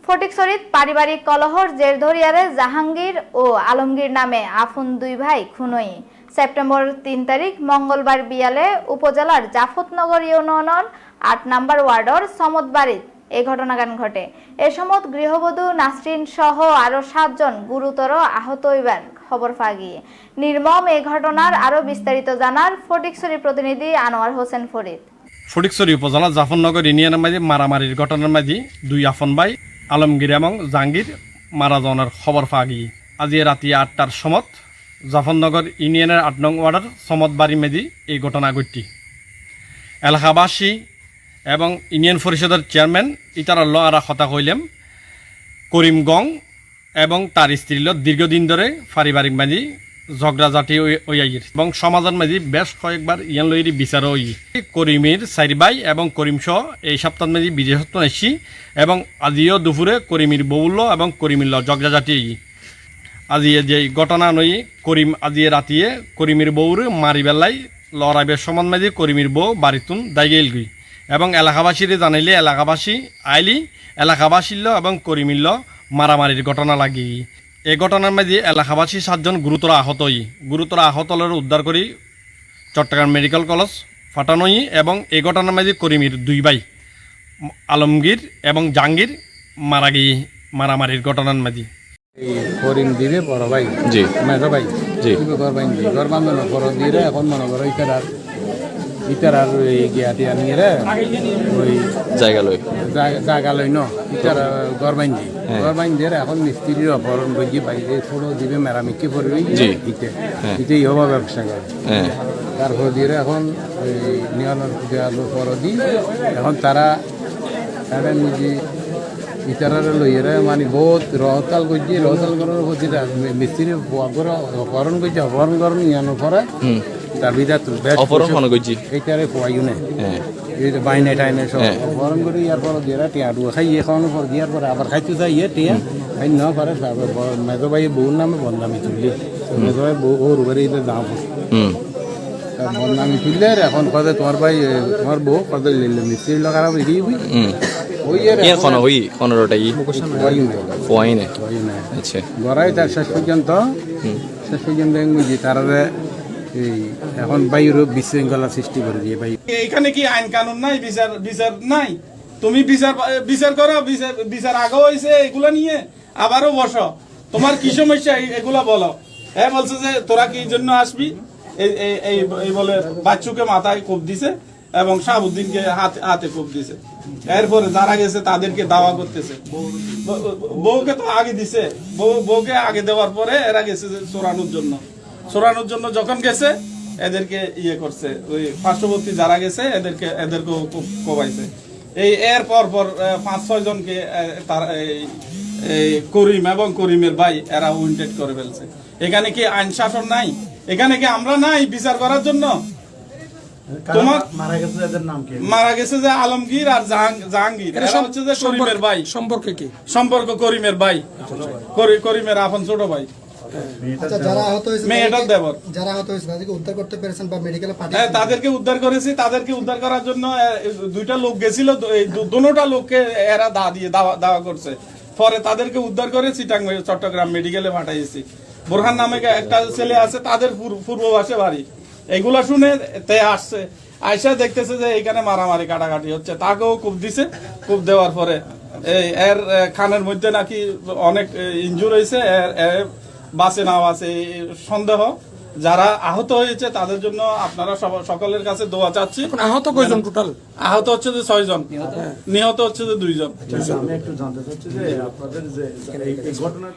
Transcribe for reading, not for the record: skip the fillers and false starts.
ফটিকছড়িত পারিবারিক কলহর জের ধরিয়ারে জাহাঙ্গীর ও আলমগীর নামে আফুন দুই ভাই খুনই। সেপ্টেম্বর ৩ তারিখ মঙ্গলবার বিয়ালে উপজেলার জাফতনগর ইউনিয়নের ৮ নম্বর ওয়ার্ডর সমতবাড়িত এই ঘটনাগান ঘটে। এ সময় গৃহবধূ নাসরিন সহ আরো ৭ জন গুরুতর আহত হইবার খবর পাওয়া গিয়ে। নির্মম এই ঘটনার আরো বিস্তারিত জানার ফটিকছড়ি প্রতিনিধি আনোয়ার হোসেন ফরিদ। ফটিকছড়ি উপজেলা জাফরনগর ইউনিয়নের মাঝে মারামারির ঘটনার মাঝে দুই আফন ভাই আলমগীর এবং জাহাঙ্গীর মারা যাওয়ার খবর পাওয়া গিয়ে। আজ রাতে ৮টার সময় জাফরনগর ইউনিয়নের ৮ নং ওয়ার্ডের সমতবাড়ি মেজি এই ঘটনা ঘটটি। এলাকাবাসী এবং ইউনিয়ন পরিষদের চেয়ারম্যান ইতার আরা কথা কইলেম করিম গং এবং তার স্ত্রীর দীর্ঘদিন ধরে পারিবারিক মাঝি ঝগড়াঝাটি ওই এবং সমাজের মাঝে বেশ কয়েকবার ইয়ান লইরি বিচার ওই করিমের ৪ ভাই এবং করিম সহ এই সপ্তাহ মাঝে বিজয়সত্ব এসছি এবং আজিও দুপুরে করিমের বউল্য এবং করিমের ঝগড়াঝাটি আজি যে ঘটনা নই করিম আজি রাতিয়ে করিমের বউর মারি বেলাই লড়াইবের সমান মাঝে করিমের বউ বাড়িতুন দাইগেল গই এবং এলাকাবাসীরে জানাইলে এলাকাবাসী আইলি এলাকাবাসীর এবং করিমির মারামারির ঘটনা লাগি। এই ঘটনার মাঝে এলাকাবাসী ৭ জন গুরুতর আহতলের উদ্ধার করি চট্টগ্রাম মেডিকেল কলেজ ফাটানোই এবং এই ঘটনার মাঝে করিমির 2 ভাই আলমগীর এবং জাহাঙ্গীর মারা গিয়ে মারামারির ঘটনার মাঝে। করিম দিবে বড় ভাই জি মেজো ভাই জি ঘর বান্ধি ঘর বান্ধব বড় দিয়ে এখন মনে করো ইটার আর গিয়া টিয়া নিয়ে ওই জায়গা লই ন ইটার ঘর বান্ধি এখন মিস্ত্রির অপহরণ বুঝি বাইরে ছোট দিবে মেরামিকি পড়বি ইটেই হবা ব্যবসা করে তারপর দিয়ে এখন ওই নিয়নের পর দি এখন তারা নিজে ইটারে লইয়ে মানে বহুত রহতাল করছি রহতাল করার প্রতিটা মিস্ত্রি অপহরণ করছে অপহরণ করেন ইয়ানোর পরে তার বিধাত এইটারে খোয়াইও না বাইনে টাইনে সব অপহরণ করে ইয়ার পর দিয়ে টিয়া ডুয়া খাই খাওয়ানোর পর দিয়ার পরে আবার খাইতে যাই টিয়া খাই না পারে তারপর মেজো ভাই বউর নামে বদনামি তুললি মেজো ভাই বউ ওর উপরে দাম বদনামি তুললে এখন কদে তোমার ভাই তোমার বউ কদে লিখলে মিস্ত্রি লগারা বেরিয়ে গড়াই তার শেষ পর্যন্ত তারা এখন বাইরে বিশৃঙ্খলা সৃষ্টি করে দিয়ে ভাই এইখানে কি আইন কানুন নাই বিচার নাই তুমি বিচার করো বিচার আগে হয়েছে এগুলা নিয়ে আবারও বসো তোমার কি সমস্যা এগুলা বলো বলছে যে তোরা কি জন্য আসবি এই বলে বাচ্চুকে মাথায় কোপ দিছে এবং শাহাবুদ্দিনকে হাতে কোপ দিছে এরপরে যারা গেছে তাদেরকে দাওয়া করতেছে বউকে তো আগে দিছে বউকে আগে দেওয়ার পরে এরা গেছে চোরানোর জন্য যখন গেছে এদেরকে ইয়ে করছে ওই পার্শ্ববর্তী যারা গেছে এদেরকেও কোবাইছে এর পর ৫-৬ জনকে তার করিম এবং করিমের ভাই এরা উইন্টেড করে ফেলছে। এখানে কি আইন শাসন নাই? এখানে কি আমরা নাই বিচার করার জন্য? তোমার মারা গেছে যে আলমগীর আর জাহাঙ্গীর এরা হচ্ছে যে করিমের ভাই। সম্পর্ক করিমের ভাই, করিমের আপন ছোট ভাই। তাদেরকে উদ্ধার করেছি। তাদেরকে উদ্ধার করার জন্য 2টা লোক গেছিল, দুটোটা লোককে এরা দাওয়া করছে। পরে তাদেরকে উদ্ধার করে চিটাং চট্টগ্রাম মেডিকেলে পাঠাইছি। বোরহান নামে একটা ছেলে আছে, তাদের পূর্ববাসে বাড়ি। এগুলা শুনে আসছে, আয়সা দেখতেছে যে এখানে মারামারি কাটাকাটি হচ্ছে, তাকেও কূপ দিছে। কূপ দেওয়ার পরে এর খানের মধ্যে নাকি অনেক ইনজুর হয়েছে, বাঁচে না বাঁচে সন্দেহ। যারা আহত হয়েছে তাদের জন্য আপনারা সকলের কাছে দোয়া চাচ্ছি। আহত কয়জন টোটাল? আহত হচ্ছে যে 6 জন, নিহত হচ্ছে যে 2 জন। আমি একটু জানতে চাচ্ছি যে আপনাদের যে ঘটনা